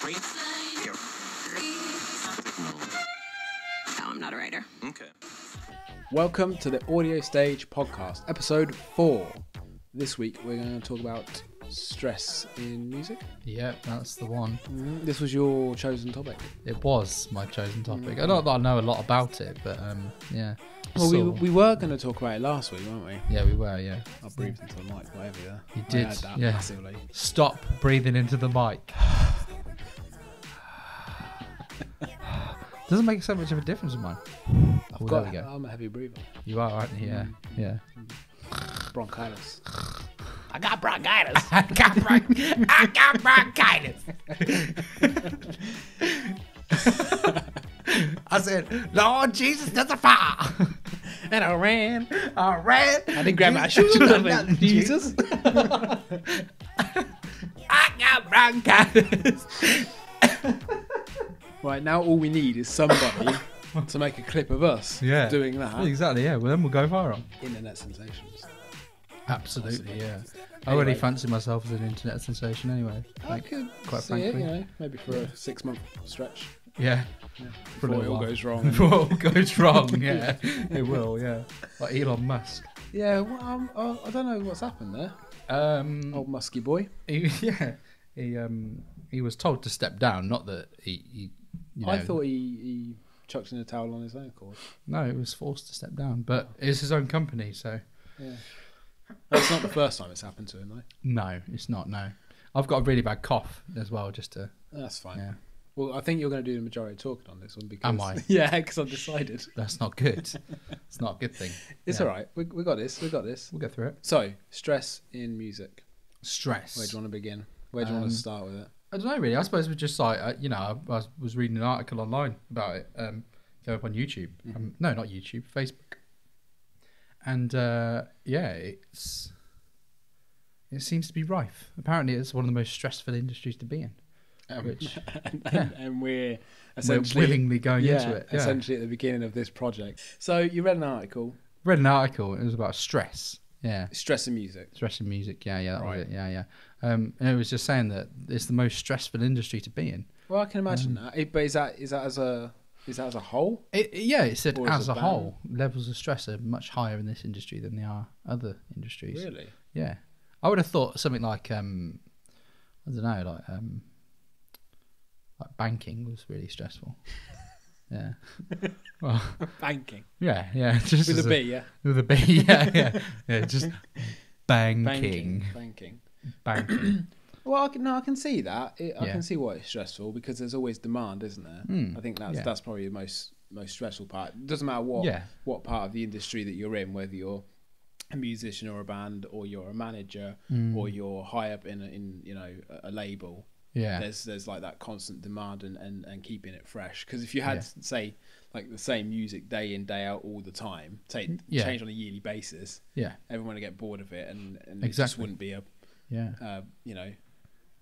No, I'm not a writer. Okay. Welcome to the AudioStage podcast, episode 4. This week we're going to talk about stress in music. Yeah, that's the one. This was your chosen topic. It was my chosen topic. Not that I know a lot about it, but yeah. Well, So- we were going to talk about it last week, weren't we? Yeah, we were, yeah. I breathed into the mic right over there. You I did, heard that yeah. massively. Stop breathing into the mic. Doesn't make so much of a difference with mine. Oh, there we go. I'm a heavy breather. You are, aren't you? Yeah, yeah. Bronchitis. I got bronchitis. I got bronchitis. I said, Lord Jesus, there's a fire. And I ran. I didn't grab my shoes. Jesus. I got bronchitis. Right, now all we need is somebody to make a clip of us doing that. Exactly, yeah. Well, then we'll go viral. Internet sensations. Absolutely, yeah. I Anyway. already fancy myself as an internet sensation anyway. I could quite see it, frankly. maybe for a 6-month stretch. Yeah. For a Before it little all while. goes wrong. Before it all goes wrong, yeah. It will, yeah. Like Elon Musk. Yeah, well, I don't know what's happened there. Old musky boy. He was told to step down, not that he you know, I thought he chucked in a towel on his own accord. No, he was forced to step down, but it's his own company, so Yeah. That's not the first time it's happened to him, though. no, it's not. No, I've got a really bad cough as well. Just to That's fine. yeah, Well, I think you're going to do the majority of talking on this one because. Am I? Yeah, because I've decided. that's not good. It's not a good thing. It's Yeah. all right. We got this. We got this. We'll go through it. So, stress in music. Stress. Where do you want to begin? Where do you want to start with it? I don't know really. I suppose we're just like I was reading an article online about it. Go up on YouTube. No, not YouTube. Facebook. And it seems to be rife. Apparently, it's one of the most stressful industries to be in. Which And we're we're essentially willingly going into it. Yeah. essentially at the beginning of this project. So you read an article, Read an article. It was about stress. Yeah. stress in music. Stress in music. Yeah, that Right. was it. Yeah. And it was just saying that it's the most stressful industry to be in. Well, I can imagine that. But is that as a whole? It said Or as as a a band? whole, levels of stress are much higher in this industry than they are other industries. Really? Yeah, I would have thought something like I don't know, like banking was really stressful. Yeah. Well, Banking. yeah, just With as a B, yeah. with a B, yeah, just banking. Banking. Well, I can see that. I can see why it's stressful because there's always demand, isn't there? I think that's probably the most stressful part. It doesn't matter what part of the industry that you're in, whether you're a musician or a band, or you're a manager, or you're high up in a label. yeah, There's like that constant demand and keeping it fresh. Because if you had say like the same music day in day out all the time, change on a yearly basis, everyone would get bored of it, and it just wouldn't be an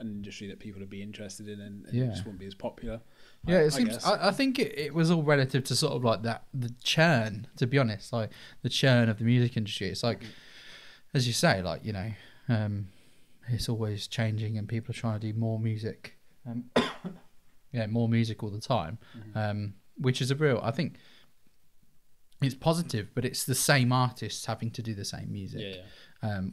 industry that people would be interested in, and it just wouldn't be as popular. it seems. I think it was all relative to sort of like the churn. To be honest, like the churn of the music industry. It's like, as you say, like it's always changing, and people are trying to do more music. More music all the time, which is I think it's positive, but it's the same artists having to do the same music.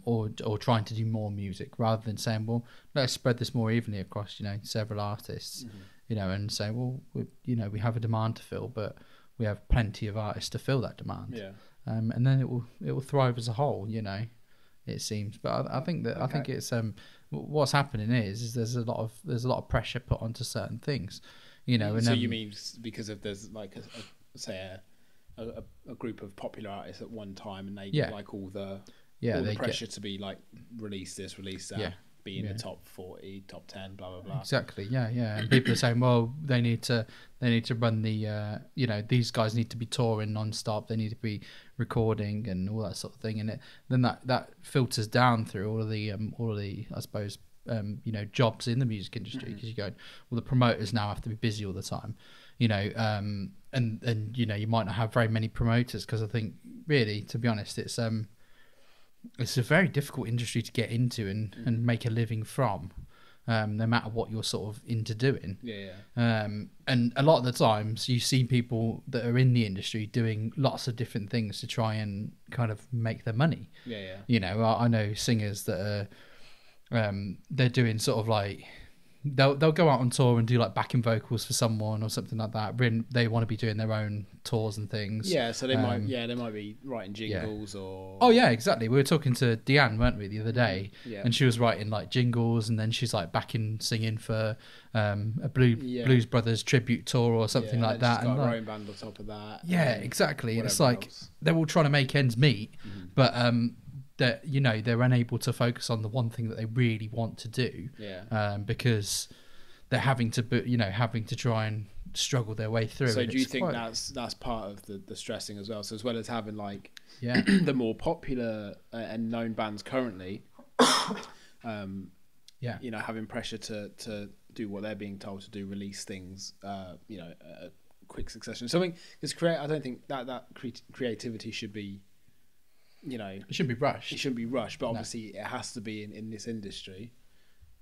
Or trying to do more music rather than saying, well, let's spread this more evenly across, several artists, and say, well, we have a demand to fill, but we have plenty of artists to fill that demand. And then it will thrive as a whole, it seems. But I think that I think it's what's happening is there's a lot of pressure put onto certain things, And so you mean because if there's like a group of popular artists at one time, and they get like all the pressure to be like release this, release that, be in the top 40, top 10, blah blah blah. Exactly, yeah. And people are saying, well, they need to run the these guys need to be touring non-stop, they need to be recording and all that sort of thing, and then that filters down through all of the I suppose jobs in the music industry, because you go, well, the promoters now have to be busy all the time, and you might not have very many promoters, because I think really, to be honest, it's a very difficult industry to get into and make a living from. no matter what you're sort of into doing. Yeah. And a lot of the times you see people that are in the industry doing lots of different things to try and kind of make their money. Yeah. You know, I know singers that are, they're doing sort of like, they'll go out on tour and do like backing vocals for someone or something like that. They want to be doing their own tours and things. Yeah, so they might be writing jingles or. Oh yeah, exactly. We were talking to Deanne, weren't we, the other day? Yeah. And she was writing like jingles, and then she's like backing singing for a Blues Brothers tribute tour or something like that. She's got and her like, own band on top of that. Yeah, exactly. It's like else. they're all trying to make ends meet, but that they're unable to focus on the one thing that they really want to do. Yeah. Because they're having to try and struggle their way through. So do you think that's part of the stressing as well? So as well as having like yeah the more popular and known bands currently, having pressure to do what they're being told to do, release things, a quick succession. Something because I don't think that creativity should be. It shouldn't be rushed. It shouldn't be rushed, but obviously it has to be in this industry.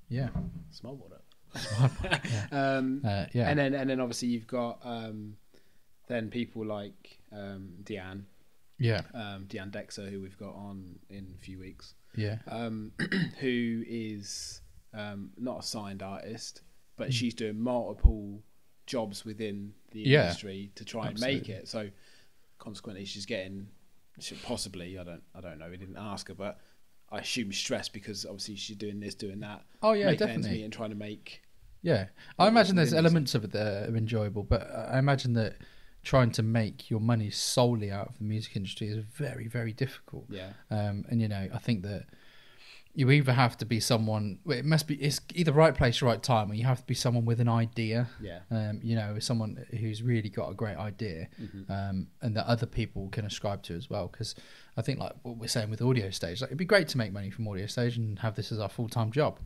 Yeah. Small water. Yeah. And then obviously you've got then people like Deanne. Yeah. Deanne Dexter, who we've got on in a few weeks. Yeah. Who is not a signed artist, but she's doing multiple jobs within the industry to try and make it. So consequently, she's getting. Possibly, I don't know. We didn't ask her, but I assume stressed because obviously she's doing this, doing that. Oh yeah, definitely. And trying to make. Yeah, I imagine there's elements of it that are enjoyable, but I imagine that trying to make your money solely out of the music industry is very, very difficult. Yeah. And I think that you either have to be someone. It's either right place, right time, or you have to be someone with an idea. Yeah. Someone who's really got a great idea, and that other people can ascribe to as well. Because I think, like what we're saying with AudioStage, like it'd be great to make money from AudioStage and have this as our full-time job.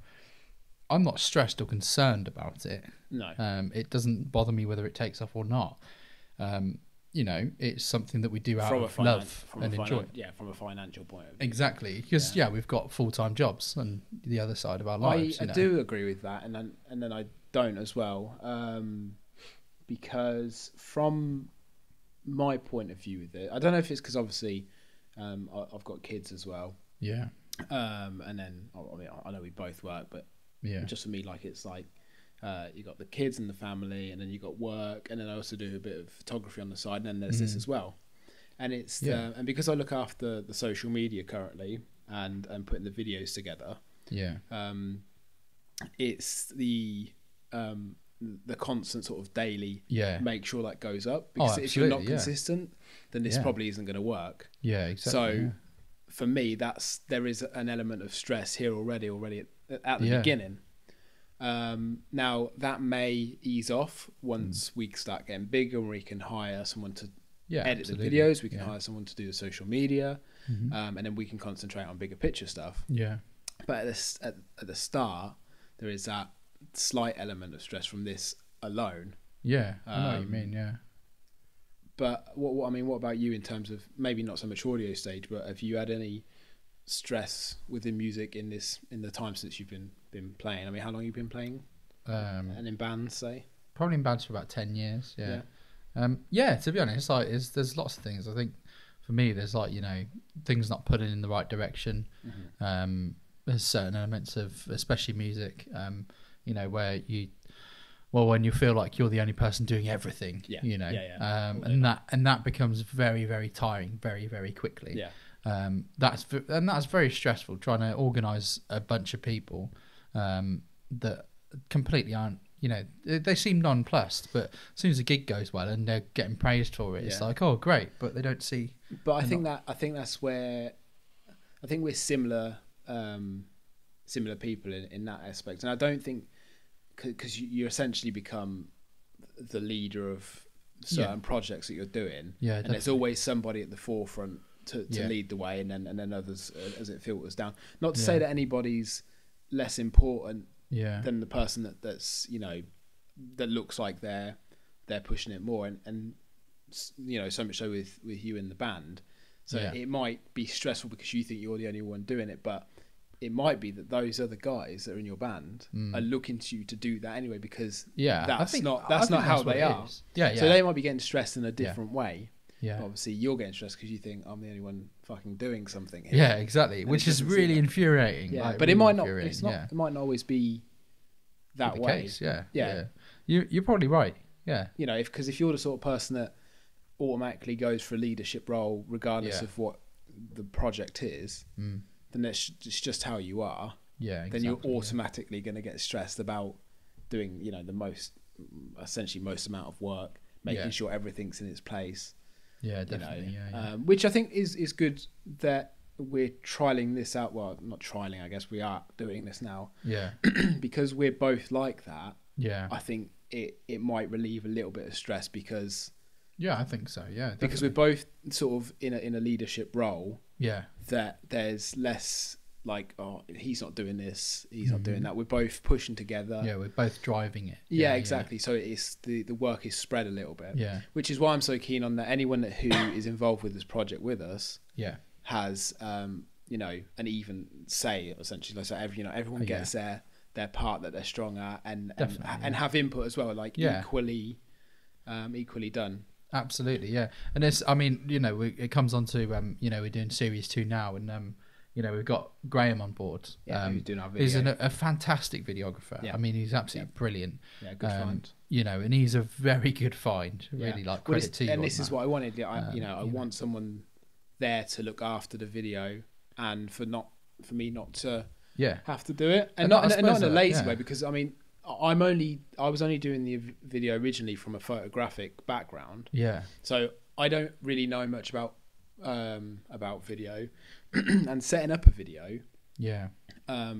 I'm not stressed or concerned about it. No. It doesn't bother me whether it takes off or not. It's something that we do out of love and enjoy. Yeah, from a financial point of view. Exactly, because we've got full-time jobs on the other side of our lives. I do agree with that, and then I don't as well, because from my point of view with it, I don't know if it's because obviously I've got kids as well. Yeah. And then I know we both work, but just for me, like it's like. You got the kids and the family, and then you got work, and then I also do a bit of photography on the side, and then there's this as well. And it's and because I look after the social media currently and putting the videos together, it's the constant sort of daily make sure that goes up, because if you're not consistent, then this probably isn't going to work. Yeah, exactly. So for me, there is an element of stress here already at the beginning. Now that may ease off once we start getting bigger, and we can hire someone to edit the videos. We can hire someone to do the social media, and then we can concentrate on bigger picture stuff. Yeah. But at the start, there is that slight element of stress from this alone. Yeah, I know what you mean. Yeah. But what about you in terms of maybe not so much AudioStage, but have you had any stress within music in the time since you've been playing? I mean, how long have you been playing? And in bands, say? Probably in bands for about 10 years, yeah. To be honest, like there's lots of things. I think for me, there's like, things not putting in the right direction. There's certain elements of, especially music, where when you feel like you're the only person doing everything, and that becomes very, very tiring very, very quickly. Yeah. That's very stressful, trying to organise a bunch of people that completely aren't, they seem nonplussed, but as soon as the gig goes well and they're getting praised for it, it's like, oh great, but they don't see. But I think that's where I think we're similar people in that aspect, and I don't think because you essentially become the leader of certain projects that you're doing, and there's always somebody at the forefront to lead the way, and then others as it filters down. Not to say that anybody's less important than the person that's that looks like they're pushing it more, and so much so with you in the band. So it might be stressful because you think you're the only one doing it, but it might be that those other guys that are in your band are looking to you to do that anyway, because that's not how they are. Yeah. So they might be getting stressed in a different way. Yeah. But obviously, you're getting stressed because you think I'm the only one fucking doing something here. Yeah, exactly. Which is really infuriating. Yeah, like, but really it might not. It's not. It might not always be that the way. Case. Yeah. You're probably right. Yeah. You know, because if you're the sort of person that automatically goes for a leadership role, regardless of what the project is, then it's just how you are. Yeah. Exactly, then you're automatically going to get stressed about doing, the essentially most amount of work, making sure everything's in its place. Yeah, definitely. Which I think is good that we're trialing this out. Well, not trialing, I guess we are doing this now. Yeah. Because we're both like that. Yeah. I think it might relieve a little bit of stress because. Yeah, I think so. Yeah. Definitely. Because we're both sort of in a leadership role. Yeah. That there's less like, oh, he's not doing this, he's not doing that. We're both pushing together. Yeah, we're both driving it. Yeah, exactly. So it's the work is spread a little bit. Yeah. Which is why I'm so keen on that. Anyone who is involved with this project with us. Yeah. Has an even say essentially. So everyone gets their part that they're strong at and have input as well. Like equally done. Absolutely, yeah. And it's, it comes on to, we're doing series 2 now, and we've got Graham on board. Yeah, who's doing our video. He's a fantastic videographer. Yeah. I mean, he's absolutely brilliant. Yeah, good find. And he's a very good find. Really, credit to you. And this is what I wanted. I want someone there to look after the video, and for me not to have to do it, and not in a lazy way, because I mean. I was only doing the video originally from a photographic background. Yeah. So I don't really know much about video, and setting up a video. Yeah.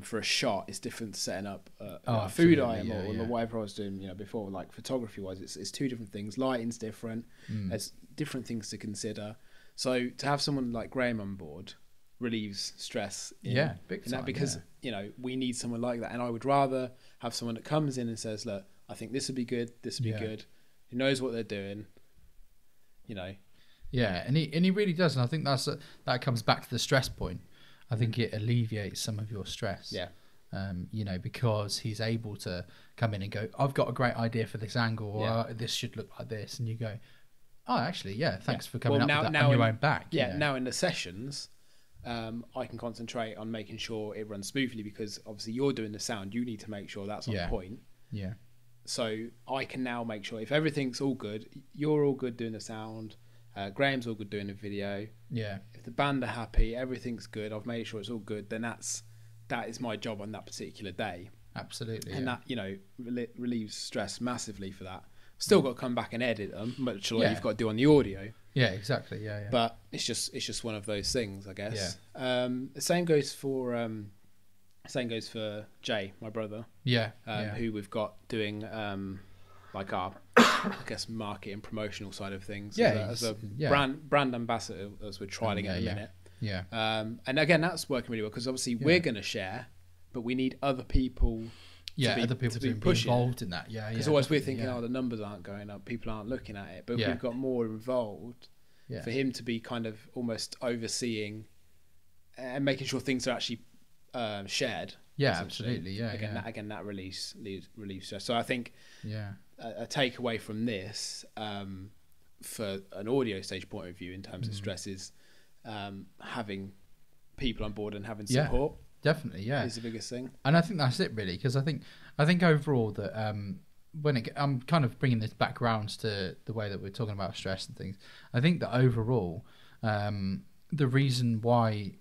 For a shot is different to setting up a food item or whatever I was doing. Before, like photography wise, it's two different things. Lighting's different. There's different things to consider. So to have someone like Graham on board relieves stress. Big time, because we need someone like that, and I would rather have someone that comes in and says, look, I think this would be good, this would be good, who knows what they're doing, yeah, and he really does, and I think that comes back to the stress point. I think it alleviates some of your stress, because he's able to come in and go, I've got a great idea for this angle, or this should look like this, and you go, oh, actually, thanks for coming up with that on your own back. Now in the sessions I can concentrate on making sure it runs smoothly, because obviously you're doing the sound, you need to make sure that's on point. Yeah. So I can now make sure if everything's all good, you're all good doing the sound, Graham's all good doing the video. Yeah. If the band are happy, everything's good, I've made sure it's all good, then that is my job on that particular day. Absolutely. And that, relieves stress massively for that. Still got to come back and edit them, much like you've got to do on the audio. Yeah, exactly. Yeah. But it's just one of those things, I guess. Yeah. The same goes for Jay, my brother. Yeah. Who we've got doing like our, I guess, market and promotional side of things. Yeah. As a brand ambassador, as we're trialing in a minute. Yeah. And again, that's working really well, because obviously we're going to share, but we need other people. Other people to be involved in that. Yeah, because always we're thinking, the numbers aren't going up, people aren't looking at it. But if we've got more involved, for him to be kind of almost overseeing and making sure things are actually shared. Yeah, absolutely. Yeah, again, that relieves stress. So I think a takeaway from this, for an AudioStage point of view in terms of stress, is having people on board and having support. Definitely, is the biggest thing. And I think that's it, really, because I think overall that I'm kind of bringing this back around to the way that we're talking about stress and things. I think that overall, the reason why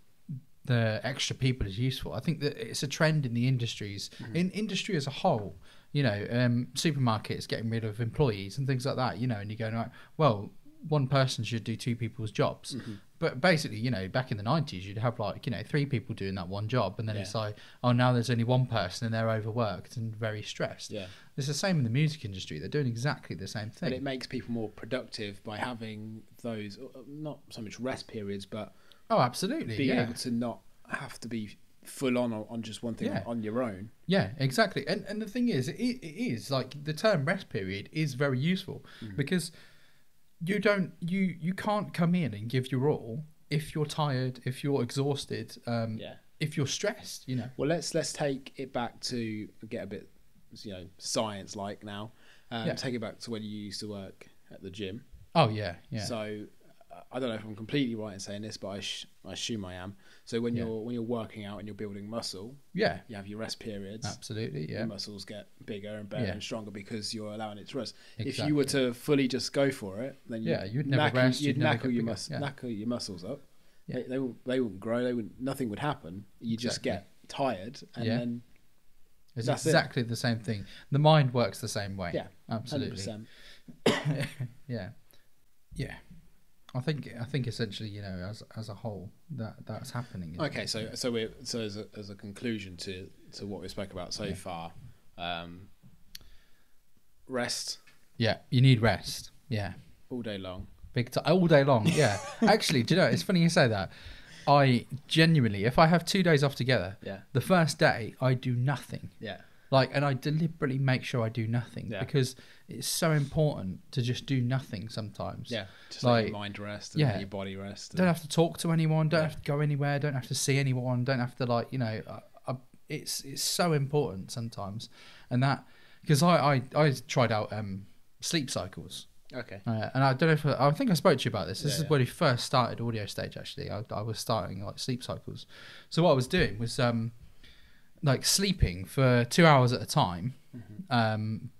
the extra people is useful, I think that it's a trend in the industries, in industry as a whole. Supermarkets getting rid of employees and things like that. And you're going, right, well, one person should do two people's jobs. But basically, back in the 90s, you'd have 3 people doing that one job, and then it's like, oh, now there's only one person and they're overworked and very stressed. Yeah. It's the same in the music industry. They're doing exactly the same thing. But it makes people more productive by having those, not so much rest periods, but absolutely, being able to not have to be full on just one thing on your own. Yeah, exactly. And the thing is, it is like the term rest period is very useful, because you can't come in and give your all if you're tired, if you're exhausted, if you're stressed, you know. Well, let's take it back to get a bit, science like now. Take it back to when you used to work at the gym. Oh yeah, yeah. So I don't know if I'm completely right in saying this, but I assume I am. So when you're working out and you're building muscle, you have your rest periods. Absolutely, yeah. Your muscles get bigger and better and stronger because you're allowing it to rest. Exactly. If you were to fully just go for it, then you'd never rest. You'd knackle your muscles up. Yeah. They wouldn't grow. Nothing would happen. You just get tired, and then it's exactly the same thing. The mind works the same way. Yeah, absolutely. 100%. Yeah. I think essentially, as a whole, that's happening. Okay, so as a conclusion to what we spoke about so far, rest. Yeah, you need rest. Yeah, all day long. All day long. Yeah. Actually, do you know? It's funny you say that. I genuinely, if I have 2 days off together, the first day I do nothing. Yeah. And I deliberately make sure I do nothing because it's so important to just do nothing sometimes. Yeah, just let your mind rest and let your body rest. Don't have to talk to anyone. Don't have to go anywhere. Don't have to see anyone. Don't have to it's so important sometimes, and that because I tried out sleep cycles. Okay. And I don't know if I think I spoke to you about this. This is when we first started AudioStage. Actually, I was starting like sleep cycles. So what I was doing was like sleeping for 2 hours at a time,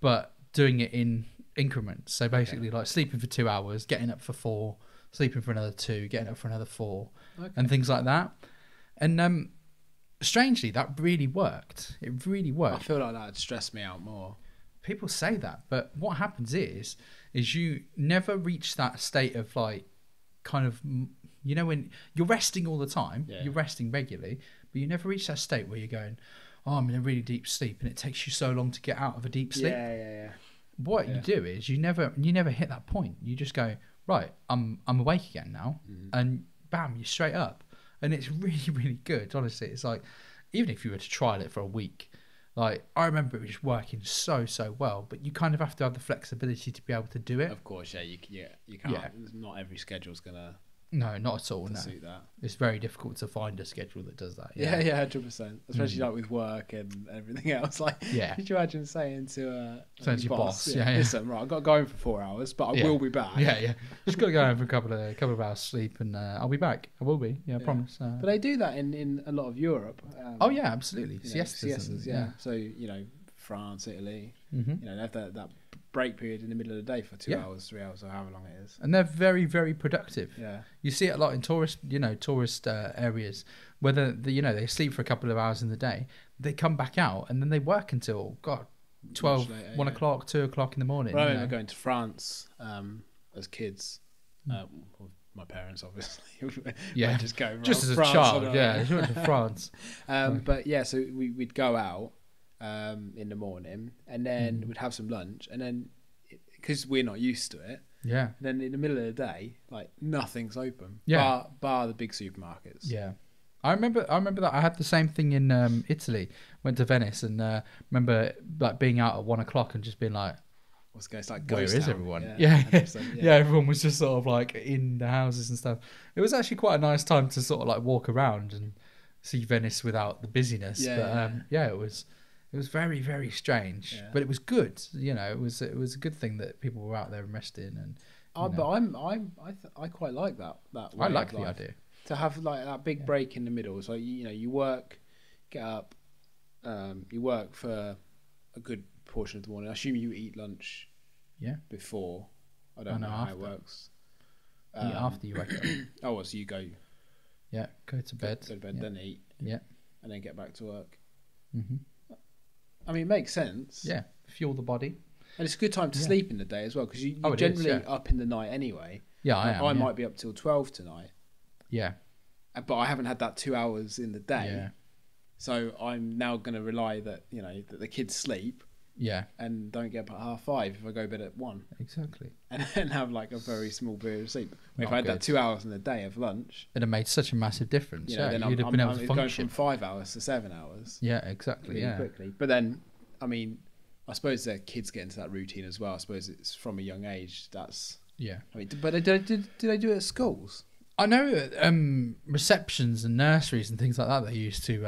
but doing it in increments. So basically, like sleeping for 2 hours, getting up for 4, sleeping for another 2, getting up for another 4, and things like that. And strangely, that really worked. It really worked. I feel like that would stress me out more. People say that, but what happens is you never reach that state of like kind of, when you're resting all the time, you're resting regularly, but you never reach that state where you're going, oh, I'm in a really deep sleep, and it takes you so long to get out of a deep sleep. Yeah. What you do is you never hit that point. You just go, right, I'm awake again now, and bam, you're straight up, and it's really, really good. Honestly, it's like even if you were to trial it for a week. Like, I remember it was just working so well, but you kind of have to have the flexibility to be able to do it. Of course, you can't. Yeah. Not every schedule's gonna. No, not at all. No, suit that. It's very difficult to find a schedule that does that. Yeah, 100%. Especially like with work and everything else. Like, could you imagine saying to your boss, listen, right, I've got to go home for 4 hours, but I will be back. Yeah. Just got to go home for a couple of hours sleep, and I'll be back. I will be. Yeah, I promise. But they do that in a lot of Europe. Oh yeah, absolutely. Siestas, yeah. So France, Italy. They have that break period in the middle of the day for 2 hours, 3 hours, or however long it is. And they're very, very productive. Yeah. You see it a lot in tourist areas, whether they sleep for a couple of hours in the day, they come back out and then they work until 12, later, 1 o'clock, 2 o'clock in the morning. Well, I remember going to France as kids. With my parents, obviously. Just go just as a France child. You went to France. But so we'd go out. In the morning, and then we'd have some lunch, and then because we're not used to it, then in the middle of the day, like nothing's open, bar the big supermarkets. Yeah, I remember that I had the same thing in Italy. Went to Venice and remember like being out at 1 o'clock and just being like, what's going on? Like, where is everyone? Yeah, everyone was just sort of like in the houses and stuff. It was actually quite a nice time to sort of like walk around and see Venice without the busyness. It was very, very strange, but it was good. It was a good thing that people were out there and resting. And but I quite like that. I like the idea to have like that big break in the middle. So you work, get up, you work for a good portion of the morning. I assume you eat lunch. Before. I don't know how it works. Eat after you wake up. Oh, well, so you go. Yeah, go to bed. Go to bed, then eat. Yeah, and then get back to work. Mm-hmm. I mean, it makes sense. Yeah, fuel the body. And it's a good time to sleep in the day as well, because you're generally up in the night anyway. Yeah, I might be up till 12 tonight. Yeah. But I haven't had that 2 hours in the day. Yeah. So I'm now going to rely that, that the kids sleep. Yeah. And don't get up at 5:30 if I go to bed at 1. Exactly. And then have like a very small period of sleep. If I had that 2 hours in the day of lunch. It'd have made such a massive difference. Then you'd have been able to function. Going from 5 hours to 7 hours. Yeah, exactly. Really quickly. But then, I mean, I suppose their kids get into that routine as well. I suppose it's from a young age. That's... Yeah. I mean, but do they do it at schools? I know receptions and nurseries and things like that, they used to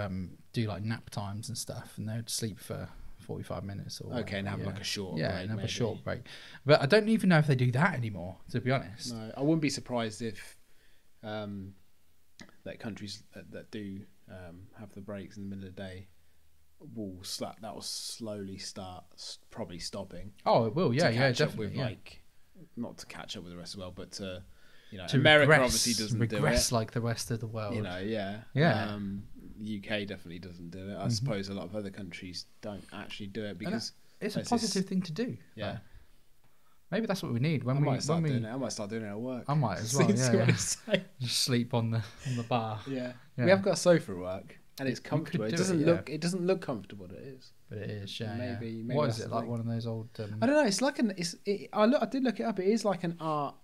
do like nap times and stuff, and they would sleep for 45 minutes or okay, and have like a short break. And have a short break. But I don't even know if they do that anymore, to be honest. No, I wouldn't be surprised if that countries that do have the breaks in the middle of the day will slowly start probably stopping. Oh, it will, yeah, definitely. With, like, not to catch up with the rest of the world, but to to America obviously doesn't regress do it like the rest of the world. The UK definitely doesn't do it. I suppose a lot of other countries don't actually do it because it's a positive thing to do. Yeah. Maybe that's what we need. I might start doing it at work. I might as well. Just sleep on the bar. Yeah. We have got a sofa at work, and it's comfortable. It doesn't look comfortable, but it is. But it is. Yeah. Maybe what is it like? One of those old? I don't know. It's like I did look it up. It is like an art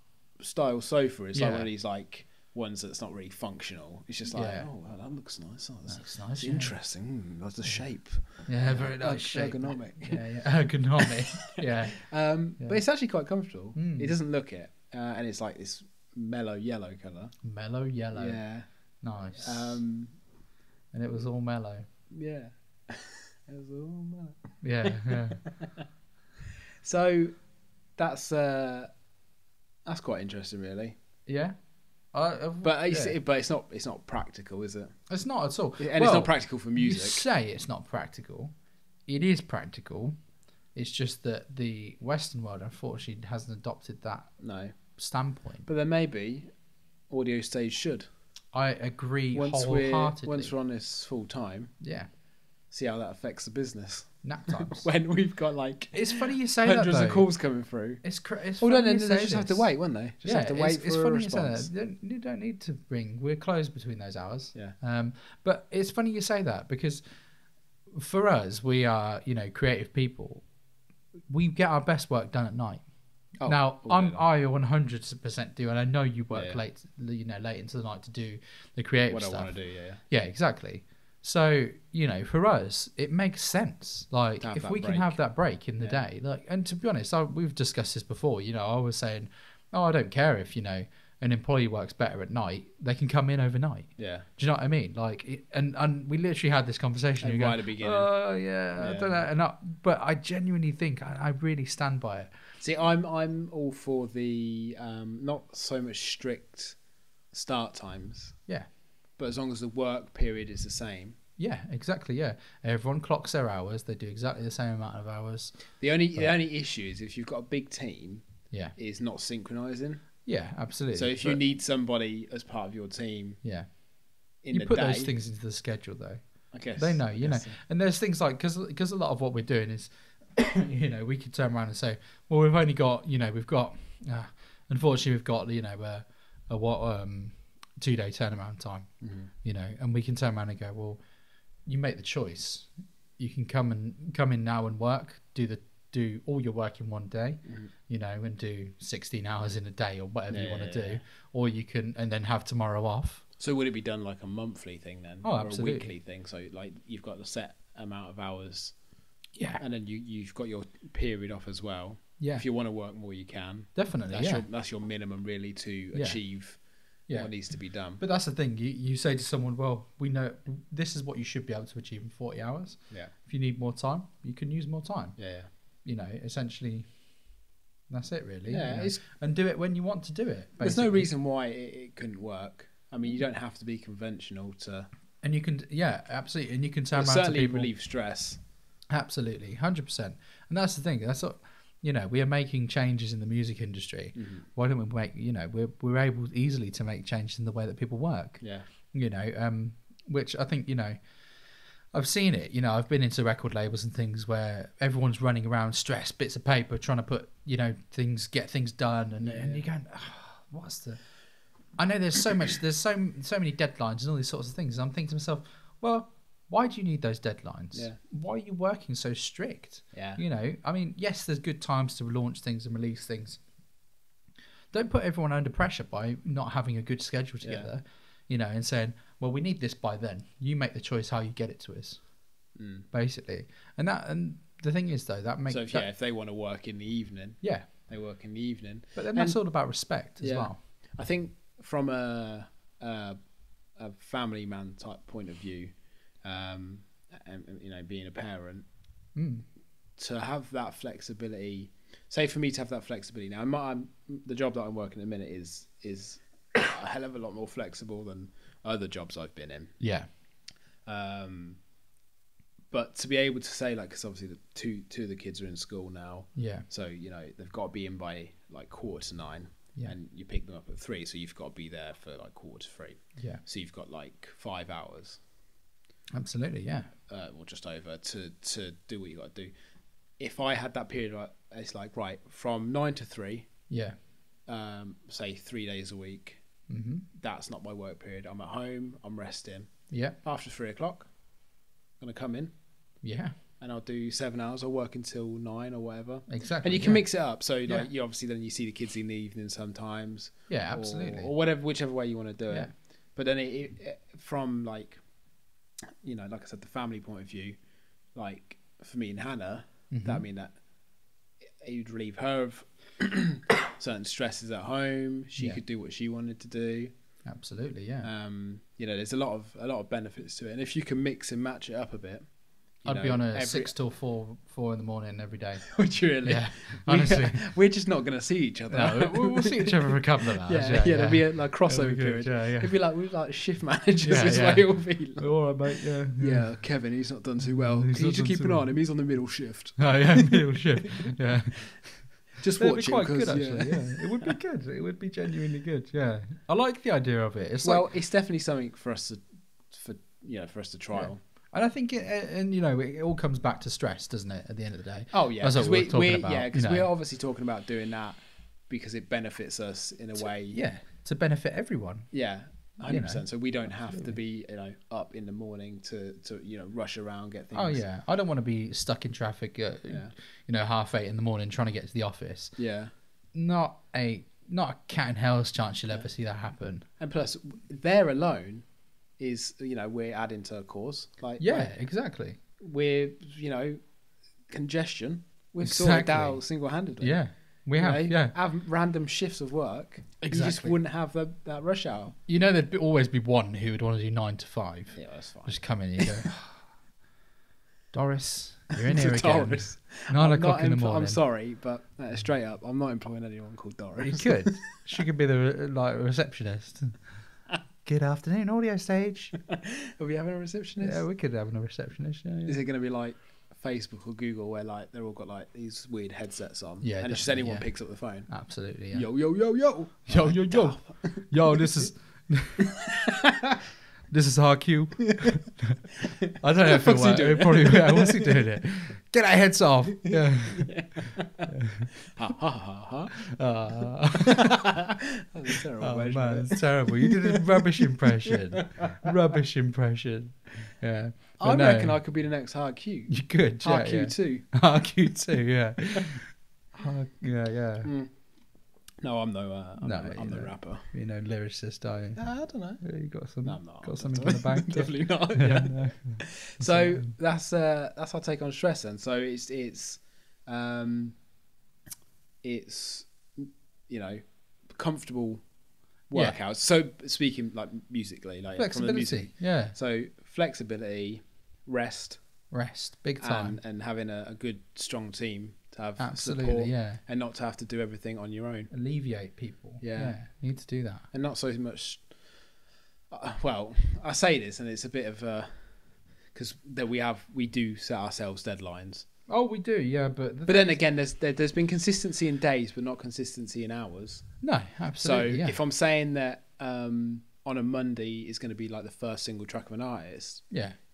style sofa. It's like one of these like ones that's not really functional. It's just like, oh, well, that looks nice. Oh, that's nice. Interesting. That's the shape. Yeah, very nice shape. Ergonomic. Ergonomic. Yeah. But it's actually quite comfortable. It doesn't look it, and it's like this mellow yellow colour. Mellow yellow. Yeah. Nice. And it was all mellow. Yeah. It was all mellow. Yeah. So that's quite interesting, really. Yeah. But it's not practical, is it? It's not at all. And it's not practical for music. You say it's not practical. It is practical. It's just that the Western world, unfortunately, hasn't adopted that standpoint. But then maybe AudioStage should. I agree wholeheartedly. Once we're on this full time, see how that affects the business. Nap times. When we've got like it's funny you say hundreds that, of calls coming through. It's funny they just have to wait, won't they? Just have to wait for a response. You don't need to ring. We're closed between those hours. Yeah. But it's funny you say that because for us, we are creative people. We get our best work done at night. I 100% do, and I know you work late into the night to do the creative stuff. What I want to do, Yeah, exactly. So, for us, it makes sense. Like, if we can have that break in the day, and to be honest, we've discussed this before. I was saying, I don't care if, an employee works better at night. They can come in overnight. Yeah. Do you know what I mean? Like, and we literally had this conversation. Right at the beginning. Oh, yeah, I don't know. But I genuinely think, I really stand by it. See, I'm all for the not so much strict start times. Yeah. But as long as the work period is the same. Yeah, exactly. Yeah, everyone clocks their hours. They do exactly the same amount of hours. The only issue is if you've got a big team. Yeah. Is not synchronising. Yeah, absolutely. So if you need somebody as part of your team. Yeah. You put those things into the schedule, though. I guess they know. So. And there's things like because a lot of what we're doing is, we could turn around and say, well, we've only got unfortunately we've got a 2-day turnaround time, and we can turn around and go, well, you make the choice. You can come in now and work, do all your work in one day, and do 16 hours in a day or whatever you want to do, or you can and then have tomorrow off. So would it be done like a monthly thing then, or absolutely. A weekly thing? So like you've got the set amount of hours, and then you've got your period off as well. Yeah, if you want to work more, you can. Definitely, that's your minimum really to achieve. Yeah. What needs to be done. But that's the thing. You say to someone, well, we know this is what you should be able to achieve in 40 hours. Yeah. If you need more time, you can use more time. Yeah. Essentially, that's it really. Yeah. And do it when you want to do it. Basically. There's no reason why it couldn't work. I mean, you don't have to be conventional to... And you can, absolutely. And you can turn around to people... certainly relieve stress. Absolutely, 100%. And that's the thing. That's what... we are making changes in the music industry. Mm-hmm. Why don't we make, we're able easily to make changes in the way that people work. Yeah. Which I think, I've seen it. I've been into record labels and things where everyone's running around stressed, bits of paper, trying to put, get things done. And you're going, what's the... I know there's so many deadlines and all these sorts of things. And I'm thinking to myself, well, why do you need those deadlines? Yeah. Why are you working so strict? Yeah. I mean, yes, there's good times to launch things and release things. Don't put everyone under pressure by not having a good schedule together, and saying, well, we need this by then. You make the choice how you get it to us, basically. And the thing is, though, that makes... So, if they want to work in the evening, they work in the evening. But then that's all about respect as well. I think from a family man type point of view, and being a parent, to have that flexibility. Say for me to have that flexibility now, the job that I'm working at the minute is a hell of a lot more flexible than other jobs I've been in. Yeah. But to be able to say, like, because obviously the two of the kids are in school now. Yeah. So, they've got to be in by like 8:45. Yeah. And you pick them up at 3, so you've got to be there for like 2:45. Yeah. So you've got like 5 hours. Absolutely, yeah. Or just over to do what you got to do. If I had that period, it's like, right, from 9 to 3. Yeah. Say 3 days a week. Mm-hmm. That's not my work period. I'm at home. I'm resting. Yeah. After 3 o'clock, I'm gonna come in. Yeah. And I'll do 7 hours. I'll work until 9 or whatever. Exactly. And you can mix it up. So like, you obviously then you see the kids in the evening sometimes. Yeah, absolutely. Or whichever way you want to do it. But then it from like, like I said, the family point of view, like for me and Hannah, that mean that it would relieve her of certain stresses at home. She could do what she wanted to do. Absolutely, yeah. There's a lot of benefits to it, and if you can mix and match it up a bit, I'd be on a 6 till 4 in the morning every day. Would you really? Yeah, honestly. We're just not going to see each other. No, we'll see each other for a couple of hours. There'll be a crossover period. It'd be like we're like shift managers. This way it will be. Like, all right, mate. Yeah, Kevin, he's not done too well. Can you just keep an eye on him? He's on the middle shift. Oh yeah, middle shift. Yeah. Just watch it. It'd be quite good, actually. Yeah, it would be good. It would be genuinely good. Yeah, I like the idea of it. It's it's definitely something for us to trial. Yeah. And I think it all comes back to stress, doesn't it? At the end of the day. Oh yeah, because we're obviously talking about doing that because it benefits us in a way. Yeah, to benefit everyone. Yeah, 100%. So we don't have to be up in the morning to rush around, get things. Oh yeah, I don't want to be stuck in traffic at 8:30 in the morning trying to get to the office. Yeah, not a cat in hell's chance you'll ever see that happen. And plus, there alone is we're adding to a cause. Like exactly. We're congestion. We've sorted out single-handedly. Yeah. We have random shifts of work. Exactly. You just wouldn't have that rush hour. There'd always be one who would want to do 9 to 5. Yeah, that's fine. Just come in and you go, Doris, you're in here again. Doris. 9 o'clock in the morning. I'm sorry, but straight up, I'm not employing anyone called Doris. You could. She could be the receptionist. Good afternoon, AudioStage. Are we having a receptionist? Yeah, we could have a receptionist. Yeah. Is it going to be like Facebook or Google where like they're all got like these weird headsets on? Yeah, and it's just anyone picks up the phone. Absolutely. Yeah. Yo yo yo yo yo yo yo yo. This is this is RQ. I don't know if what's he doing? What's he doing it? Get our heads off. Yeah. Ha ha ha ha. That's a terrible version. Man, it's terrible. You did a rubbish impression. Yeah. I reckon I could be the next RQ. You could. Yeah, RQ2. RQ2. Yeah. Yeah. Mm. No, I'm no rapper. You're no lyricist, are you? I don't know. Yeah, you got some. No, I'm not. Got something in the bank. Definitely not. Yeah. No. So that's our take on stress, then. So it's comfortable workouts. Yeah. So speaking like musically, like flexibility. From the music, yeah. So flexibility, rest, big time, and having a good strong team. To have absolutely support, and not to have to do everything on your own. Alleviate people. Yeah, you need to do that, and not so much. Well, I say this, and it's a bit of because we do set ourselves deadlines. Oh, we do, yeah, but then again, there's been consistency in days, but not consistency in hours. No, absolutely. So if I'm saying that on a Monday is going to be like the first single track of an artist,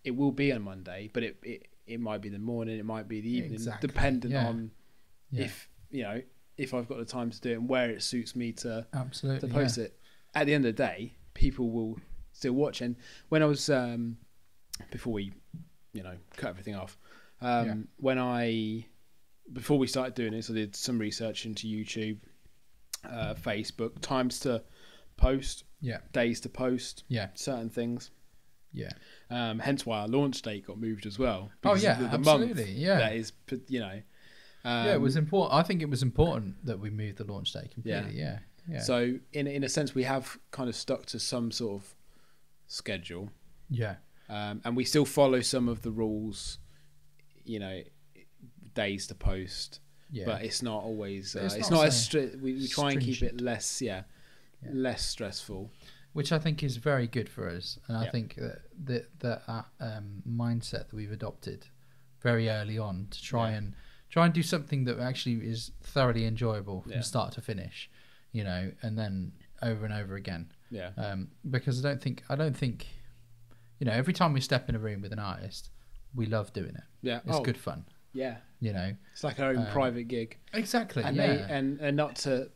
it will be on Monday, but it might be the morning, it might be the evening, dependent on if I've got the time to do it and where it suits me to post it. At the end of the day, people will still watch. And when I was before we cut everything off, before we started doing this, I did some research into YouTube, Facebook, times to post, days to post, certain things. Yeah. Hence why our launch date got moved as well. Oh yeah, the absolutely. Month yeah. That is, it was important. I think it was important that we moved the launch date completely. Yeah. Yeah. So in a sense, we have kind of stuck to some sort of schedule. Yeah. And we still follow some of the rules, you know, days to post. Yeah. But it's not always. It's not as strict. We try and keep it less. Less stressful. Which I think is very good for us, and I think that mindset that we've adopted very early on to try and do something that actually is thoroughly enjoyable from start to finish, you know, and then over and over again. Yeah. Because I don't think, you know, every time we step in a room with an artist, we love doing it. Yeah. It's good fun. Yeah. You know, it's like our own private gig. Exactly. And and not to.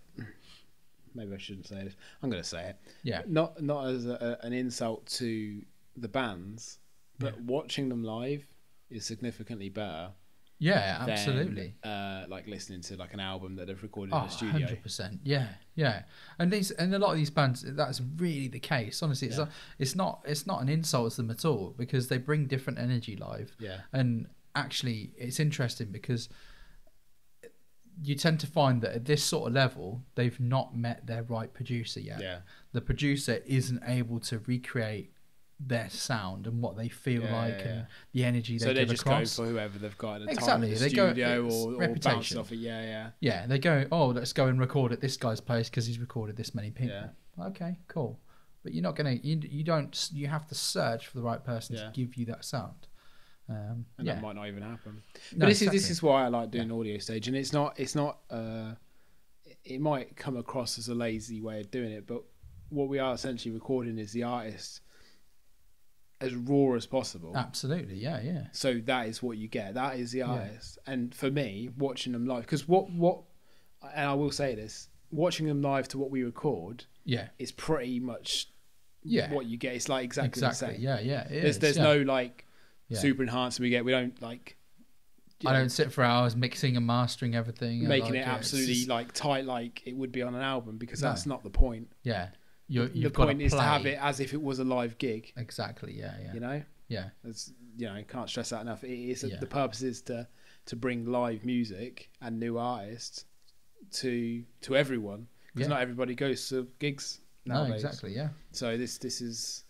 Maybe I shouldn't say this. I'm going to say it. Yeah. Not as an insult to the bands, but watching them live is significly better. Yeah, absolutely. Than, like listening to like an album that they've recorded in the studio. 100%. Yeah, yeah. And a lot of these bands, that's really the case. Honestly, it's not an insult to them at all, because they bring different energy live. Yeah. And actually, it's interesting because you tend to find that at this sort of level, they've not met their right producer yet. Yeah. The producer isn't able to recreate their sound and what they feel and the energy they give across. So they just go for whoever they've got at the time in the studio or bounce off it. Yeah, they go, let's go and record at this guy's place because he's recorded this many people. Yeah. Okay, cool. But you're not going to, you have to search for the right person to give you that sound. And that might not even happen. But this is why I like doing AudioStage, and it's not it might come across as a lazy way of doing it, but what we are essentially recording is the artist as raw as possible. Absolutely, yeah. So that is what you get. That is the artist. And for me, watching them live, because what and I will say this, watching them live to what we record is pretty much what you get. It's like exactly the same. Yeah. There's no like super enhancement we don't like. I don't sit for hours mixing and mastering everything, making it absolutely like tight, like it would be on an album, because that's not the point. Yeah, the point is to have it as if it was a live gig. Exactly. Yeah. You know. Yeah. It's, you know, can't stress that enough. It is the purpose is to bring live music and new artists to everyone, because not everybody goes to gigs nowadays. No, exactly. Yeah. So this is.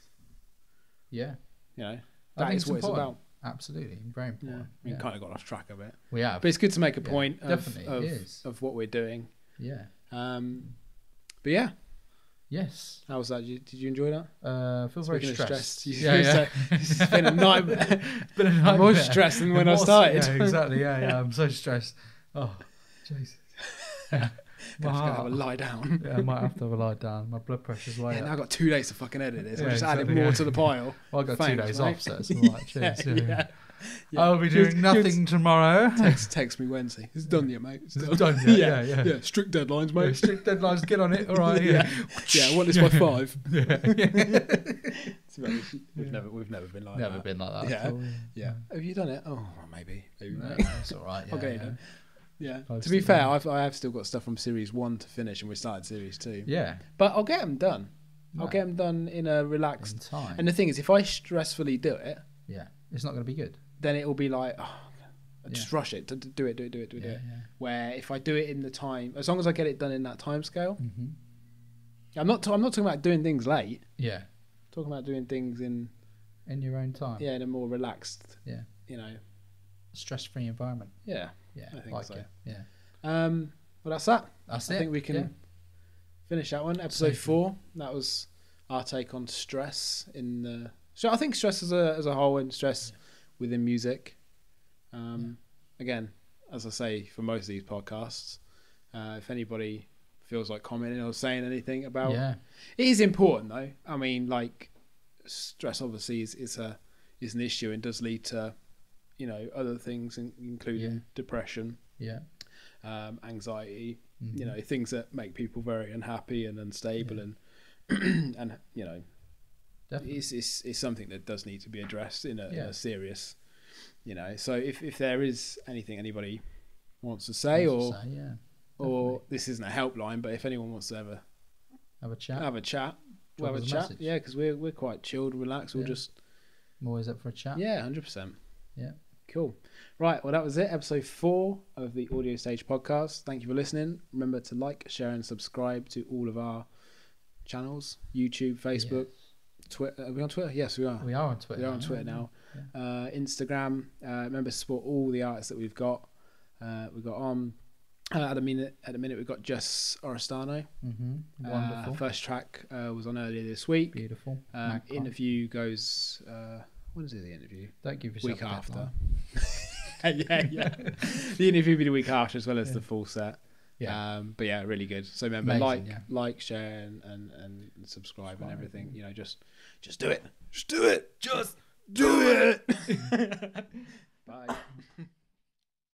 Yeah. You know. That is what it's about. Absolutely, very important. We kind of got off track of it. We have, but it's good to make a point of what we're doing. Yeah. But yeah. Yes. How was that? Did you enjoy that? Feel very stressed. It's been a nightmare. I'm more stressed than when I started. Yeah, exactly. Yeah. I'm so stressed. Oh, Jesus. I'm just gonna have a lie down. I might have to have a lie down. My blood pressure's way up. Now I've got 2 days to fucking edit this. I'll just add more to the pile. Well, I got 2 days off, so it's all right. Cheers. I'll be doing nothing tomorrow. Text me Wednesday. It's done yet, mate. It's done yet. Yeah. Strict deadlines, mate. Strict deadlines. Get on it. All right. Yeah. I want this by 5. We've never been like that. Never been like that. Yeah. Have you done it? Oh, maybe. No, it's all right. Yeah. To be fair, I have still got stuff from Series 1 to finish, and we started Series 2. Yeah. But I'll get them done. I'll get them done in a relaxed time. And the thing is, if I stressfully do it, it's not going to be good. Then it will be like, just rush it, do it. Yeah. Where if I do it in the time, as long as I get it done in that time scale, I'm not talking about doing things late. Yeah. I'm talking about doing things in your own time. Yeah, in a more relaxed. Yeah. You know, stress-free environment. Yeah. Yeah. I think like so. It. Yeah. Well, that's that. That's I think we can finish that one. Episode 4. That was our take on stress in the. So I think stress as a whole, and stress within music. Again, as I say for most of these podcasts, if anybody feels like commenting or saying anything about, it is important though. I mean, like stress obviously is an issue and does lead to, you know, other things including depression, anxiety, you know, things that make people very unhappy and unstable and you know. Definitely. It's something that does need to be addressed in a serious, you know. So if there is anything anybody wants to say, or this isn't a helpline, but if anyone wants to have a chat, yeah, because we're quite chilled, relaxed. We'll just. I'm always up for a chat. Yeah, 100%. Yeah. Cool. Right, well, that was it. Episode 4 of the AudioStage podcast. Thank you for listening. Remember to like, share, and subscribe to all of our channels: YouTube, Facebook, Twitter. Are we on Twitter? Yes, we are. We are on Twitter. We are on Twitter now. Yeah. Instagram. Remember to support all the artists that we've got. We've got on at the minute. We've got Jess Oristano. Wonderful. First track was on earlier this week. Beautiful. Interview goes. When is the interview? Don't give yourself week after. yeah. The interview will be the week after, as well as the full set. Yeah. But yeah, really good. So remember, like, share, and subscribe and everything. You know, just do it. Just do it. Just do it. Bye.